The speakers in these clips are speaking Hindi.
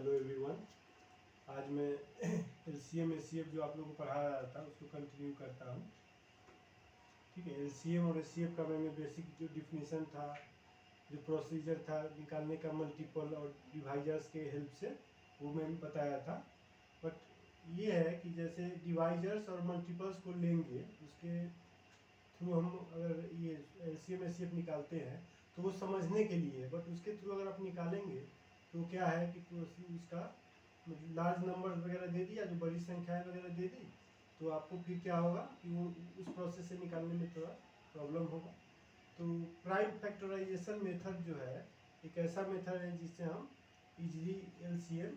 Hello everyone. आज मैं एलसीएम एचसीएफ जो आप लोगों को पढ़ा रहा था उसको कंटिन्यू करता हूँ। ठीक है, एलसीएम और एचसीएफ का मैंने बेसिक जो डिफिनीशन था, जो प्रोसीजर था निकालने का मल्टीपल और डिवाइजर्स के हेल्प से, वो मैंने बताया था। बट ये है कि जैसे डिवाइजर्स और मल्टीपल्स को लेंगे, उसके थ्रू हम अगर ये एलसीएम एचसीएफ निकालते हैं तो वो समझने के लिए है। बट उसके थ्रू अगर आप निकालेंगे तो क्या है कि उसका लार्ज नंबर वगैरह दे दिया, जो बड़ी संख्याएं वगैरह दे दी, तो आपको फिर क्या होगा कि वो उस प्रोसेस से निकालने में थोड़ा प्रॉब्लम होगा। तो प्राइम फैक्टराइजेशन मेथड जो है एक ऐसा मेथड है जिससे हम इजीली एलसीएम,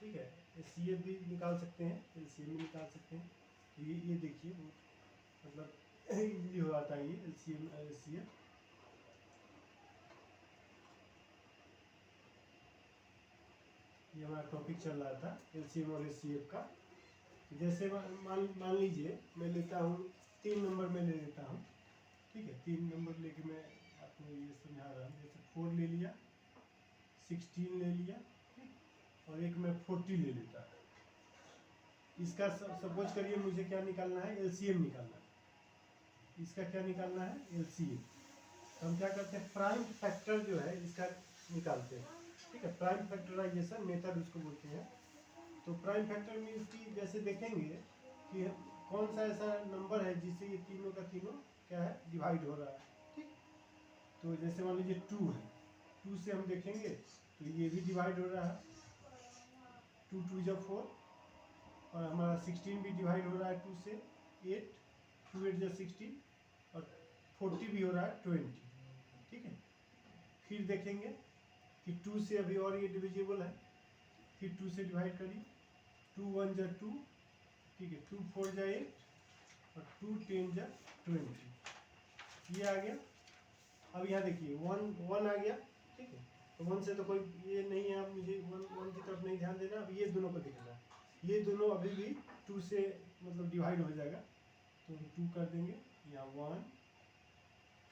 ठीक है, एचसीएफ भी निकाल सकते हैं, एलसीएम भी निकाल सकते हैं। तो ये देखिए बहुत मतलब इजीली हो जाता है ये एलसीएम एचसीएफ। ये हमारा टॉपिक चल रहा था एलसीएम और एचसीएफ का। जैसे मान लीजिए मैं लेता हूँ 3 नंबर में ले लेता हूँ। ठीक है, 3 नंबर लेके मैं आपको ये समझा रहा हूँ। जैसे 4 ले लिया, 16 ले लिया, ठीक, और एक मैं 40 ले लेता। इसका सपोज करिए मुझे क्या निकालना है, एलसीएम निकालना है। इसका क्या निकालना है, एलसीएम। तो हम क्या करते हैं, प्राइम फैक्टर जो है इसका निकालते हैं। ठीक है, प्राइम फैक्टराइजेशन मेथड उसको बोलते हैं। तो प्राइम फैक्टर मीन्स कि जैसे देखेंगे कि कौन सा ऐसा नंबर है जिससे ये तीनों का तीनों क्या है, डिवाइड हो रहा है। ठीक, तो जैसे मान लीजिए 2 है, 2 से हम देखेंगे तो ये भी डिवाइड हो रहा है, 2 2 जा 4, और हमारा 16 भी डिवाइड हो रहा है 2 से, 8, 2 8 जा 16, और 40 भी हो रहा है 20। ठीक है, फिर देखेंगे कि 2 से अभी और ये डिविजिबल है, फिर 2 से डिवाइड करिए, 2 1 जा 2, ठीक है, 2 4 जा 8, और 2 10 जा 20, ये आ गया। अब यहाँ देखिए 1 1 आ गया। ठीक है, तो 1 से तो कोई ये नहीं है, अब मुझे 1 1 की तरफ नहीं ध्यान देना। अब ये दोनों को देखना है, ये दोनों अभी भी 2 से मतलब डिवाइड हो जाएगा, तो 2 कर देंगे, यहाँ 1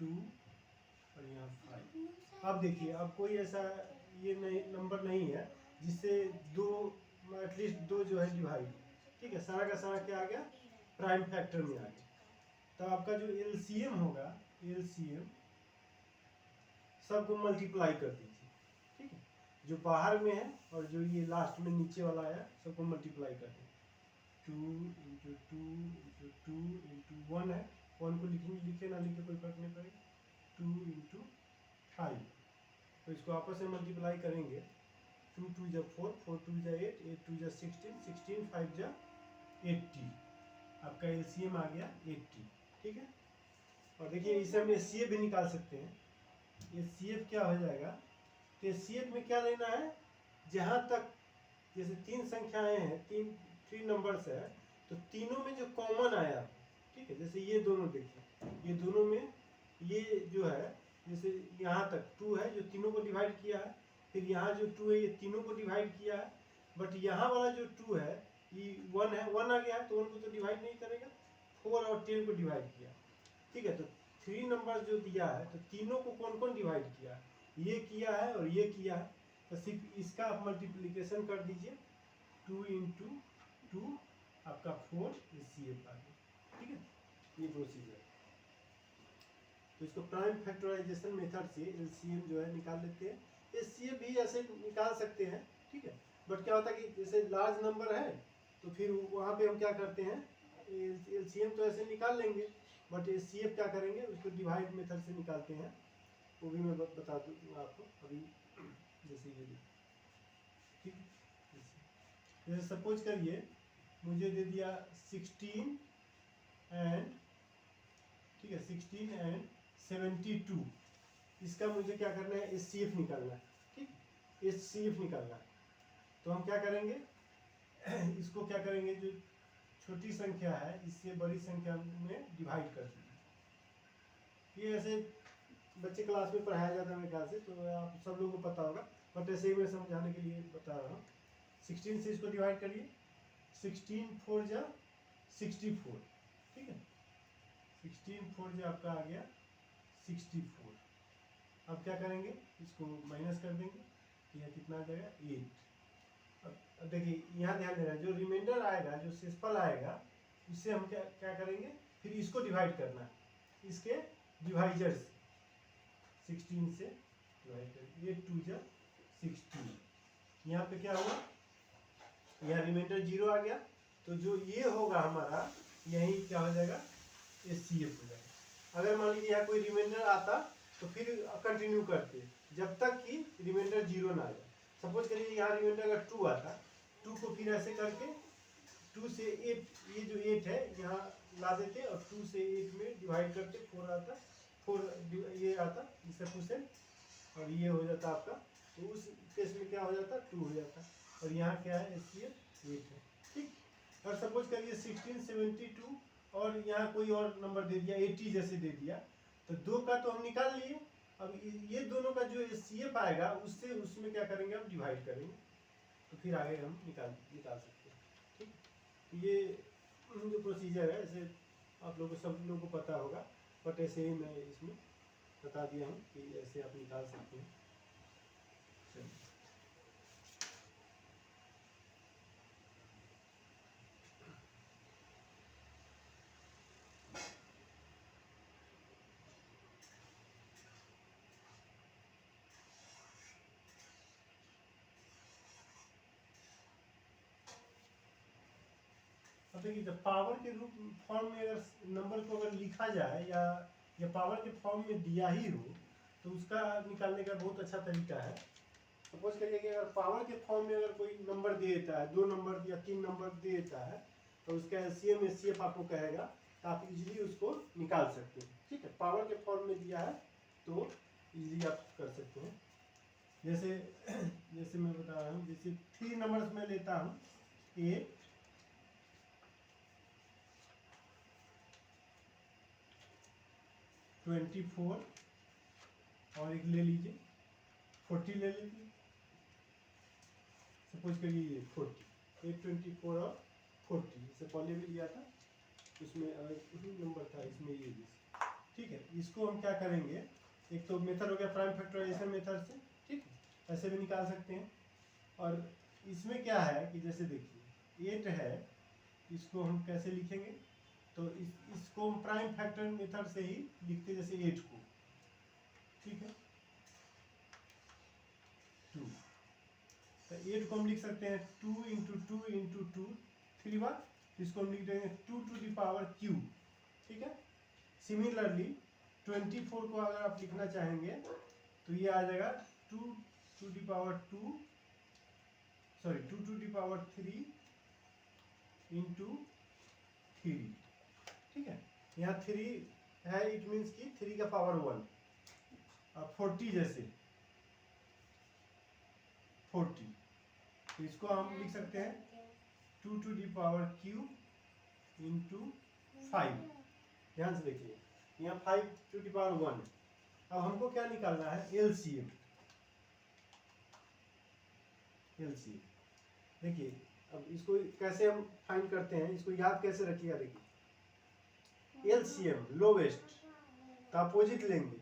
2 और यहाँ 5। अब देखिए अब कोई ऐसा ये नहीं नंबर नहीं है जिससे दो, एटलीस्ट दो जो है डिवाइड। ठीक है, सारा का सारा क्या आ गया, प्राइम फैक्टर में आ गया। तो आपका जो एलसीएम होगा, एलसीएम सबको मल्टीप्लाई कर दीजिए। ठीक है, जो बाहर में है और जो ये लास्ट में नीचे वाला है सबको मल्टीप्लाई कर दें। 2 इंटू 2 इंटू 2 इंटू 1 है, 1 को लिखे ना लिखे कोई फर्क नहीं पड़ेगा, 2 इंटू 5। तो इसको आपस में मल्टीप्लाई करेंगे, 2 2 जा 4, 4 2 जा 8, 8 2 जा 16, 16 5 जा 80। आपका एलसीएम आ गया 80। ठीक है, और देखिए इसे हम एचसीएफ भी निकाल सकते हैं। एचसीएफ क्या हो जाएगा, तो एचसीएफ में क्या लेना है, जहां तक जैसे 3 संख्याएं हैं, 3 नंबर्स है, तो तीनों में जो कॉमन आया, ठीक है, जैसे ये दोनों देखिए, ये दोनों में ये जो है, जैसे यहाँ तक 2 है जो तीनों को डिवाइड किया है, फिर यहाँ जो 2 है ये तीनों को डिवाइड किया है, बट यहाँ वाला जो 2 है ये 1 है, 1 आ गया है तो 1 को तो डिवाइड नहीं करेगा, 4 और 10 को डिवाइड किया। ठीक है, तो 3 नंबर जो दिया है तो तीनों को कौन कौन डिवाइड किया, ये किया है और ये किया है, तो सिर्फ इसका आप मल्टीप्लिकेशन कर दीजिए, 2 इंटू 2 आपका 4 एचसीएफ आ गया। ठीक है, ये प्रोसीजर। तो इसको प्राइम फैक्टराइजेशन मेथड से एलसीएम जो है निकाल लेते हैं, एचसीएफ भी ऐसे निकाल सकते हैं। ठीक है, बट क्या होता है कि जैसे लार्ज नंबर है तो फिर वहाँ पे हम क्या करते हैं, एलसीएम तो ऐसे निकाल लेंगे, बट एचसीएफ क्या करेंगे, उसको डिवाइड मेथड से निकालते हैं, वो भी मैं बता दूँगा आपको अभी। जैसे ये देखिए, ठीक है, जैसे सपोज करिए मुझे दे दिया 16 एंड, ठीक है, 16 एंड 72, इसका मुझे क्या करना है, एचसीएफ निकालना है। ठीक, एचसीएफ निकालना है, तो हम क्या करेंगे, इसको क्या करेंगे, जो छोटी संख्या है इससे बड़ी संख्या में डिवाइड कर दीजिए। ये ऐसे बच्चे क्लास में पढ़ाया जाता है मेरे ख्याल से, तो आप सब लोगों को पता होगा, बट ऐसे ही मैं समझाने के लिए बता रहा हूँ। 16 से इसको डिवाइड करिए, 16 4 जा 64। ठीक है, 16 4 जा आपका आ गया 64। अब क्या करेंगे, इसको माइनस कर देंगे, यह कितना आ जाएगा 8। अब देखिए यहाँ ध्यान देना, जो रिमाइंडर आएगा, जो शेषफल आएगा, उससे हम क्या क्या करेंगे, फिर इसको डिवाइड करना, इसके डिवाइजर से 16 से डिवाइड करेंगे, ये 2 जा 16। यहाँ पे क्या होगा, यहाँ रिमाइंडर 0 आ गया, तो जो ये होगा हमारा यही क्या हो जाएगा, HCF हो जाएगा। अगर मान लीजिए यहाँ कोई रिमाइंडर आता तो फिर कंटिन्यू करते जब तक कि रिमाइंडर 0 ना आ जाए। सपोज करिए यहाँ रिमाइंडर अगर 2 आता, 2 को फिर ऐसे करके 2 से 8, ये जो 8 है यहाँ ला देते और 2 से 8 में डिवाइड करते, 4 आता, 4 ये आता इसका 2 और ये हो जाता आपका, तो उस केस में क्या हो जाता, 2 हो जाता। और यहाँ क्या है, HCF 8 है, ठीक। और सपोज करिए 16, 72 और यहाँ कोई और नंबर दे दिया 80 जैसे दे दिया, तो 2 का तो हम निकाल लिए, अब ये दोनों का जो HCF आएगा उससे उसमें क्या करेंगे, हम डिवाइड करेंगे, तो फिर आगे हम निकाल सकते हैं, ठीक। ये जो प्रोसीजर है ऐसे आप लोगों को, सब लोगों को पता होगा, बट ऐसे ही मैं इसमें बता दिया हूँ कि ऐसे आप निकाल सकते हैं। अब देखिए, जब पावर के रूप फॉर्म में अगर नंबर को अगर लिखा जाए या पावर के फॉर्म में दिया ही हो, तो उसका निकालने का बहुत अच्छा तरीका है। सपोज करिए कि अगर पावर के फॉर्म में अगर कोई नंबर दे देता है, 2 नंबर या 3 नंबर दे देता है, तो उसका LCM HCF आपको कहेगा, तो आप इजीली उसको निकाल सकते हैं, ठीक है। पावर के फॉर्म में दिया है तो इजीली आप कर सकते हैं। जैसे मैं बता रहा हूँ, जैसे 3 नंबर्स में लेता हूँ, 8, 24 और एक ले लीजिए 40 ले लीजिए। सपोज करिए ये 40, 8, 24 और 40, इससे पहले भी लिया था, उसमें नंबर था, इसमें ये भी, ठीक है। इसको हम क्या करेंगे, एक तो मेथड हो गया प्राइम फैक्टराइजेशन मेथड से, ठीक है, ऐसे भी निकाल सकते हैं। और इसमें क्या है कि जैसे देखिए 8 है, इसको हम कैसे लिखेंगे, तो इसको हम प्राइम फैक्टर मेथड से ही लिखते, जैसे 8 को, ठीक है, 2, तो 8 को हम लिख सकते हैं 2 इंटू 2 इंटू 2, 3 बार, इसको हम लिख देंगे 2 टू द पावर क्यू, ठीक है। सिमिलरली 24 को अगर आप लिखना चाहेंगे तो ये आ जाएगा 2 to the power 2, sorry 2 to the power 3 into 3, ठीक है। यहाँ 3 है, इट मीन्स कि 3 का पावर 1, और 40 जैसे 40, तो इसको हम लिख सकते हैं 2 to the power q into 5। ध्यान से देखिए, यहाँ 5 टू दी पावर 1 है। अब हमको क्या निकालना है, LCM। देखिए अब इसको कैसे हम फाइंड करते हैं, इसको याद कैसे रखिएगा। देखिए LCM लोवेस्ट, तो अपोजिट लेंगे,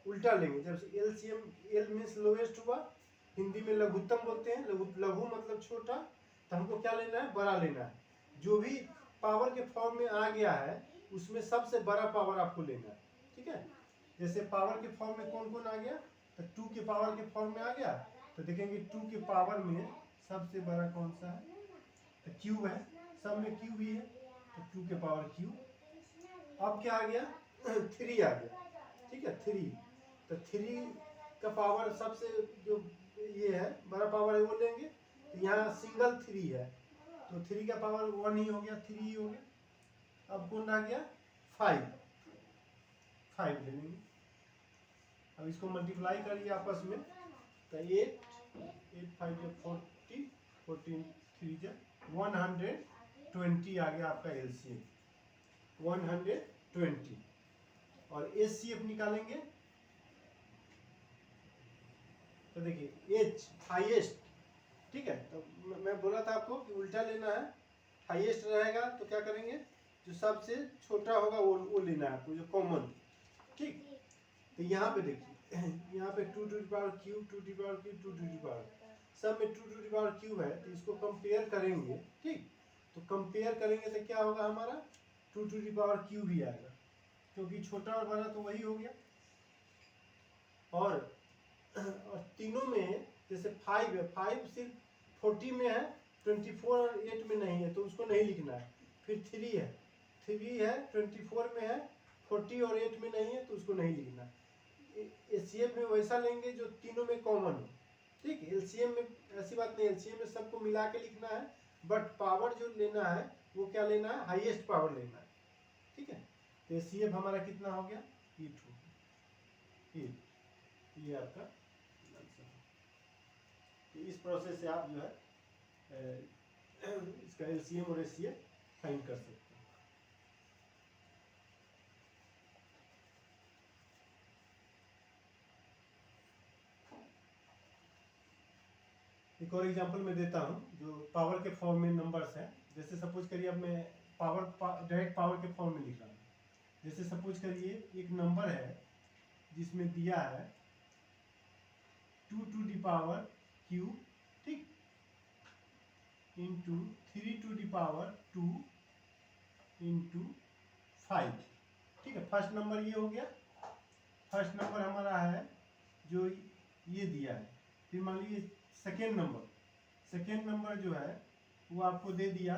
उल्टा लेंगे। जब LCM, L मीन्स लोवेस्ट हुआ, हिंदी में लघुत्तम बोलते हैं, लघु मतलब छोटा, तो हमको क्या लेना है, बड़ा लेना है। जो भी पावर के फॉर्म में आ गया है उसमें सबसे बड़ा पावर आपको लेना है, ठीक है। जैसे पावर के फॉर्म में कौन कौन आ गया, तो 2 के पावर के फॉर्म में आ गया, तो देखेंगे 2 के पावर में सबसे बड़ा कौन सा है, तो क्यूब है, सब में क्यूब ही है, तो 2 के पावर क्यूब। अब क्या आ गया 3 आ गया, ठीक है, 3, तो 3 का पावर सबसे जो ये है बड़ा पावर है वो लेंगे, तो यहाँ सिंगल 3 है, तो 3 का पावर 1 ही हो गया, 3 ही हो गया। अब कौन आ गया 5 ले लेंगे। अब इसको मल्टीप्लाई करिए आपस में, तो 8 5 40, 14 3 120 आ गया आपका LCM 120। और HCF निकालेंगे, तो देखिए H हाईएस्ट, ठीक है। तो मैं बोला था आपको कि उल्टा लेना है, हाईएस्ट रहेगा तो क्या करेंगे, जो सबसे छोटा होगा वो लेना है आपको, जो कॉमन, ठीक। तो यहाँ पे देखिए यहाँ पे 2 to the power cube, 2 to the power cube, 2 to the power, सब में 2 टू दी पावर क्यूब है, तो इसको कंपेयर करेंगे, ठीक। तो कंपेयर करेंगे तो क्या होगा हमारा 2 टू दी पावर क्यूब ही आएगा, क्योंकि छोटा और बड़ा तो वही हो गया। और तीनों में जैसे 5 है, 5 सिर्फ 40 में है, 24 और 8 में नहीं है, तो उसको नहीं लिखना है। फिर 3 है, 24 में है, 40 और 8 में नहीं है, तो उसको नहीं लिखना। एचसीएफ में वैसा लेंगे जो तीनों में कॉमन हो, ठीक। एलसीएम में ऐसी बात नहीं, एलसीएम में सबको मिला के लिखना है, बट पावर जो लेना है वो क्या लेना है, हाईएस्ट पावर लेना है, ठीक है। तो एचसीएफ हमारा कितना हो गया, 8 हो गया, 8। ये आपका आंसर है। तो इस प्रोसेस से आप जो है इसका एलसीएम और एचसीएफ फाइंड कर सकते हैं। एक और एग्जांपल मैं देता हूँ जो पावर के फॉर्म में नंबर्स हैं। जैसे सपोज करिए अब मैं डायरेक्ट पावर के फॉर्म में लिख रहा हूँ। जैसे सपोज करिए एक नंबर है जिसमें दिया है 2 टू दी पावर क्यू, ठीक, into 3 to the power 2 into 5, ठीक है। फर्स्ट नंबर ये हो गया। फर्स्ट नंबर हमारा है जो ये दिया है। फिर मान लीजिए सेकेंड नंबर जो है वो आपको दे दिया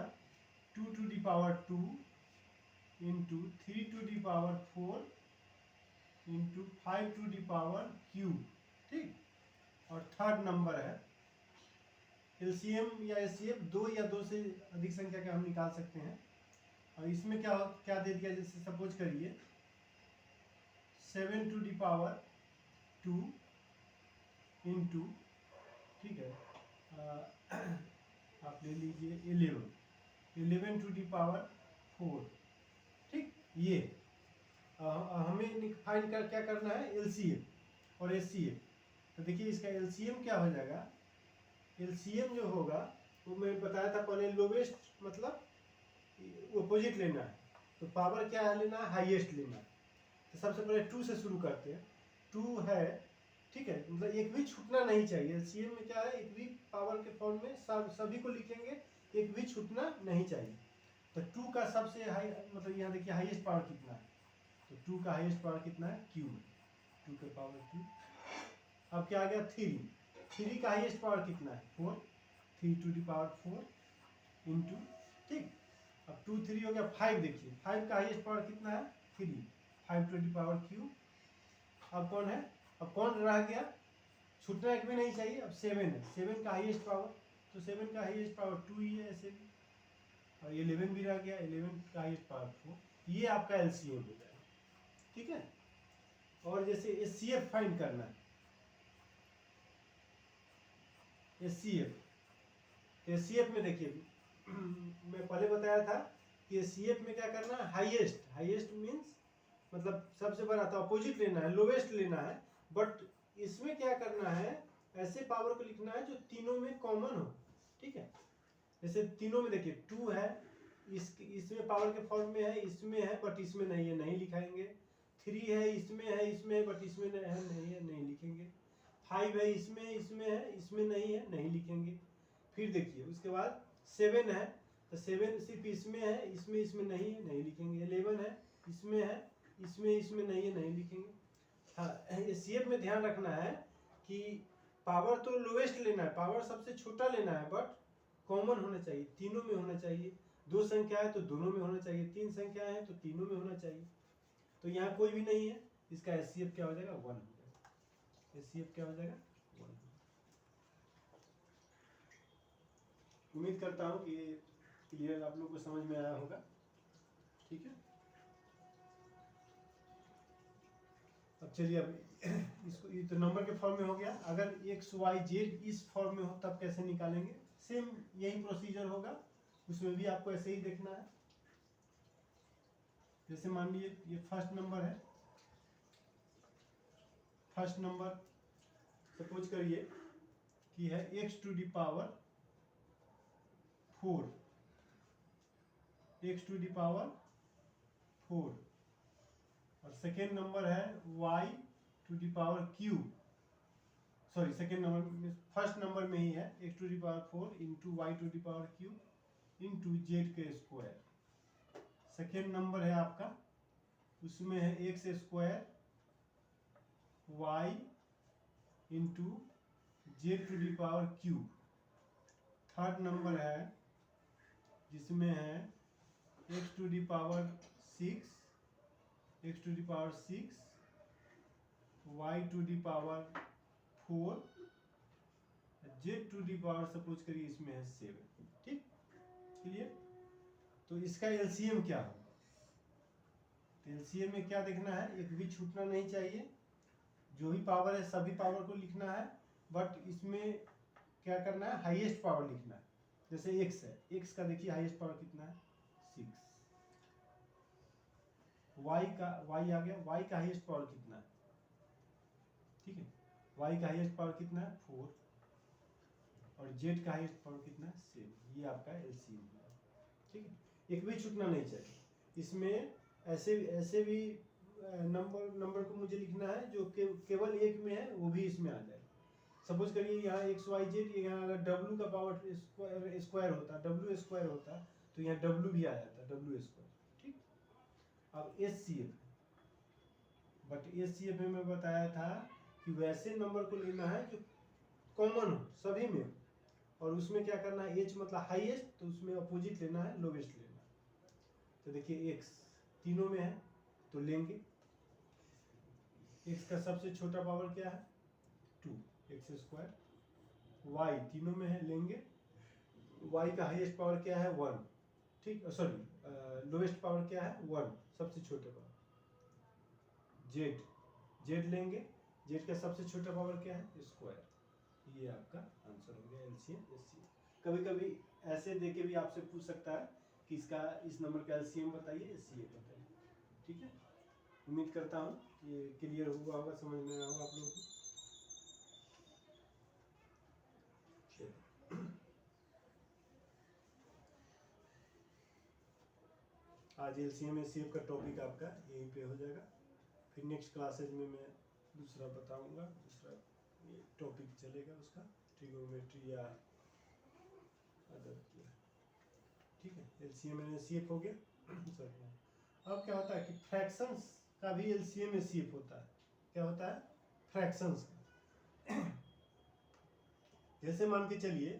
2 to the power 2 into 3 to the power 4 into 5 to the power q, ठीक। और थर्ड नंबर है एलसीएम या एचसीएफ, 2 या 2 से अधिक संख्या का हम निकाल सकते हैं। और इसमें क्या क्या दे दिया, जैसे सपोज करिए 7 टू दी पावर 2 इंटू, ठीक है, आप ले लीजिए 11 टू दी पावर 4, ठीक। ये हमें फाइंड कर क्या करना है, एलसीएम और एचसीएफ। तो देखिए इसका एलसीएम क्या हो जाएगा, एलसीएम जो होगा वो मैं बताया था पहले, लोवेस्ट मतलब अपोजिट लेना है। तो पावर क्या है लेना है, हाईएस्ट लेना है। तो सबसे पहले 2 से शुरू करते हैं। 2 है, ठीक है, मतलब एक भी छूटना नहीं चाहिए। एलसीएम में क्या है, एक भी पावर के फॉर्म में सभी को लिखेंगे, एक भी छूटना नहीं चाहिए। तो 2 का सबसे हाई, मतलब यहाँ देखिए हाईएस्ट पावर कितना है, तो 2 का हाईएस्ट पावर कितना है, क्यू है, 2 के पावर क्यू। अब क्या आ गया 3 का हाईएस्ट पावर कितना है, 4, 3 टू दी पावर 4 इंटू, ठीक। अब 2 3 हो गया। 5 देखिए, 5 का हाईएस्ट पावर कितना है, 3, 5 टू दी पावर क्यू। अब कौन है, अब कौन रह गया, छूटना एक भी नहीं चाहिए। अब 7 है, 7 का हाईएस्ट पावर, तो 7 का हाईएस्ट पावर 2 ही है ऐसे भी। और 11 भी रह गया, 11 का हाईएस्ट पावर 4। ये आपका एलसीएम हो जाएगा, ठीक है। और जैसे एचसीएफ फाइंड करना है, एचसीएफ में देखिए मैं पहले बताया था कि एचसीएफ में क्या करना है, हाईएस्ट मीन्स मतलब सबसे बड़ा, तो अपोजिट लेना है, लोवेस्ट लेना है। बट इसमें क्या करना है, ऐसे पावर को लिखना है जो तीनों में कॉमन हो, ठीक है। जैसे तीनों में देखिए 2 है, इसमें पावर के फॉर्म में है, इसमें है बट इसमें नहीं है, नहीं लिखाएंगे। 3 है, इसमें है बट इसमें नहीं है, नहीं लिखेंगे। 5 है, इसमें है, इसमें नहीं है, नहीं लिखेंगे। फिर देखिए उसके बाद 7 है, तो 7 सिर्फ इसमें है, इसमें नहीं है, नहीं लिखेंगे। 11 है, इसमें नहीं है, नहीं लिखेंगे। हाँ, एचसीएफ में ध्यान रखना है कि पावर तो लोवेस्ट लेना है, पावर सबसे छोटा लेना है, बट कॉमन होना चाहिए, तीनों में होना चाहिए। 2 संख्या है तो दोनों में होना चाहिए, 3 संख्या है तो तीनों में होना चाहिए। तो यहाँ कोई भी नहीं है, इसका एचसीएफ क्या हो जाएगा, 1 हो जाएगा। एचसीएफ क्या हो जाएगा, 1। उम्मीद करता हूँ कि ये क्लियर आप लोग को समझ में आया होगा, ठीक है। अब चलिए, अब इसको, ये तो नंबर के फॉर्म में हो गया। अगर एक्स वाई जेड इस फॉर्म में हो तब कैसे निकालेंगे, सेम यही प्रोसीजर होगा, उसमें भी आपको ऐसे ही देखना है। जैसे मान लीजिए ये फर्स्ट नंबर है, फर्स्ट नंबर सपोज करिए कि है x to the power 4, x to the power 4। और सेकेंड नंबर है y to the power q, sorry second number, first number में ही है x to the power 4 into y to the power cube into z के स्क्वायर। सेकेंड नंबर है आपका, उसमें है x square y into z to the power cube. Third number है जिसमें है x to the power 6 x to the power 6 y to the power 4 z to the power suppose करिए इसमें है 7। ठीक, क्लियर। तो इसका एलसीएम क्या होगा? तो एलसीएम में क्या देखना है, एक भी छूटना नहीं चाहिए, जो भी पावर है सभी पावर को लिखना है, बट इसमें क्या करना है, हाईएस्ट पावर लिखना है। जैसे x है, x का देखिए हाईएस्ट पावर कितना है 6। y आ गया, y का हाईएस्ट पावर कितना है, ठीक है, y का हाईएस्ट पावर कितना है 4 और z का हाईएस्ट पावर कितना है 7। ये आपका एलसीएम है, ठीक है, एक भी छूटना नहीं चाहिए। इसमें ऐसे भी नंबर को मुझे लिखना है जो केवल एक में है, वो भी इसमें आ जाए। सपोज करिए यहाँ एक्स वाई जेड, यहाँ अगर डब्ल्यू का पावर स्क्वायर होता, डब्ल्यू स्क्वायर होता, तो यहाँ डब्ल्यू भी आ जाता, डब्ल्यू स्क्वायर। ठीक, अब S C F, but S C F में मैं बताया था कि वैसे नंबर को लेना है जो कॉमन हो सभी में, और उसमें क्या करना है, एच मतलब हाईएस्ट, तो उसमें अपोजिट लेना है, लोवेस्ट लेना है। तो देखिए एक्स तीनों में है तो लेंगे, एक्स का सबसे छोटा पावर क्या है 2 एक्स स्क्वायर, वाई तीनों में है लेंगे, वाई का हाईएस्ट पावर क्या है 1, ठीक, सॉरी लोवेस्ट पावर क्या है 1 सबसे छोटे पावर, जेड लेंगे, जेड का सबसे छोटा पावर क्या है स्क्वायर। ये आपका आंसर हो गया एलसीएम एससीएम। कभी कभी ऐसे देके भी आपसे पूछ सकता है कि इसका इस नंबर का एलसीएम बताइए, एससीएम बताइए। ठीक है, उम्मीद करता हूँ ये क्लियर हुआ होगा, समझ में आया होगा आप लोगों को। आज एलसीएम एससीएम का टॉपिक आपका यहीं पे हो जाएगा। फिर नेक्स्ट क्लासेज में मैं दूसरा बताऊंगा, दूसरा ये टॉपिक चलेगा उसका, ट्रिगोनोमेट्री या अदर किया। ठीक है, एलसीएम एंड एचसीएफ हो गया। सॉरी, अब क्या होता है कि फ्रैक्शंस का भी एलसीएम एचसीएफ होता है। क्या होता है, फ्रैक्शंस का। जैसे मान के चलिए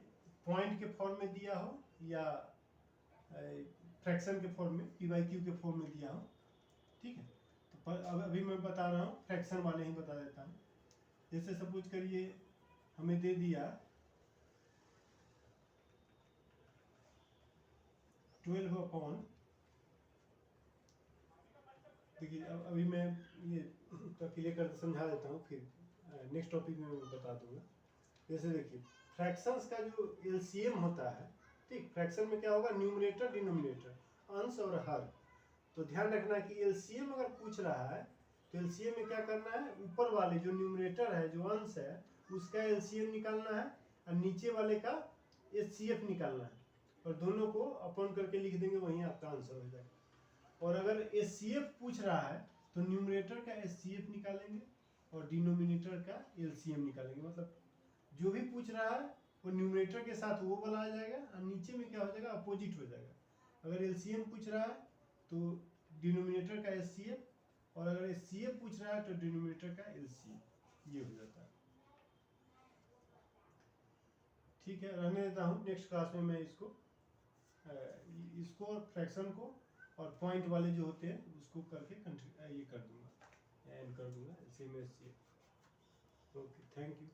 पॉइंट के फॉर्म में दिया हो या फ्रैक्शन के फॉर्म में, पी बाई क्यू के फॉर्म में दिया हो, ठीक है। तो अब अभी मैं बता रहा हूँ, फ्रैक्शन वाले ही बता देता हूँ। जैसे सपोज करिए हमें दे दिया 12 अपॉन, देखिए अब अभी मैं ये तो क्लियर कर समझा देता हूँ, फिर नेक्स्ट टॉपिक में मैं बता दूंगा। जैसे देखिए फ्रैक्शंस का जो एलसीएम होता है, ठीक, फ्रैक्शन में क्या होगा, न्यूमरेटर डिनोमिनेटर, अंश और हर। तो ध्यान रखना कि एलसीएम अगर पूछ रहा है तो एलसीएम में क्या करना है, ऊपर वाले जो न्यूमरेटर है, जो अंश है, उसका एलसीएम निकालना है, और नीचे वाले का एचसीएफ निकालना है, और दोनों को अपॉन करके लिख देंगे, वहीं आपका आंसर हो जाएगा। और अगर एचसीएफ पूछ रहा है तो न्यूमरेटर का एचसीएफ निकालेंगे और डिनोमिनेटर का एलसीएम निकालेंगे। मतलब जो भी पूछ रहा है वो न्यूमरेटर के साथ वो वाला आ जाएगा, और नीचे में क्या हो जाएगा, अपोजिट हो जाएगा। अगर एलसीएम पूछ रहा है तो डिनोमिनेटर का एचसीएफ, और अगर एचसीएफ पूछ रहा है तो डिनोमिनेटर का एलसीएम, ये हो जाता है। ठीक है, रहने देता हूँ, नेक्स्ट क्लास में मैं इसको और फ्रैक्शन को और पॉइंट वाले जो होते हैं उसको करके ये कर दूंगा, एंड कर दूंगा LCM HCF. Okay, thank you.